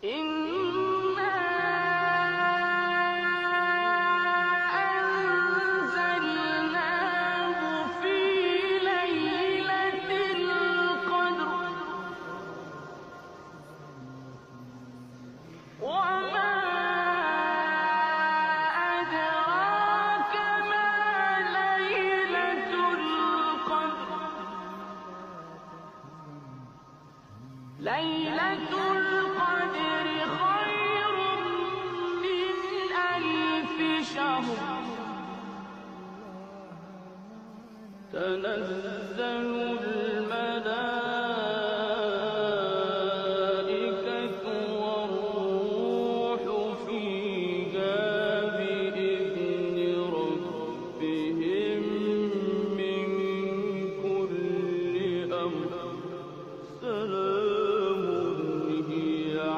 إنا أنزلناه في ليلة القدر وما أدراك ما ليلة القدر ليلة القدر خير من ألف شهر تنزل